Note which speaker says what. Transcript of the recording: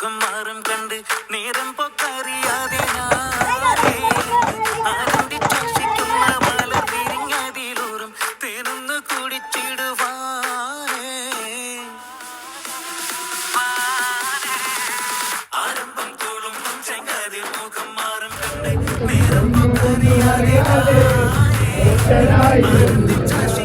Speaker 1: മുഖം മാറും കണ്ട് നേരം പൊക്കറിയാതെ ആരംഭിച്ചോഷിക്കുന്ന മലർ വിരിഞ്ഞതിലൂറും തേനൊന്ന് കുടിച്ചിടുവാനേ ആരംഭം തുളുമ്പും ചെങ്കാതിൽ മുഖം മാറും കണ്ട് നേരം പൊക്കറിയാതെ ആരംഭിച്ചോഷി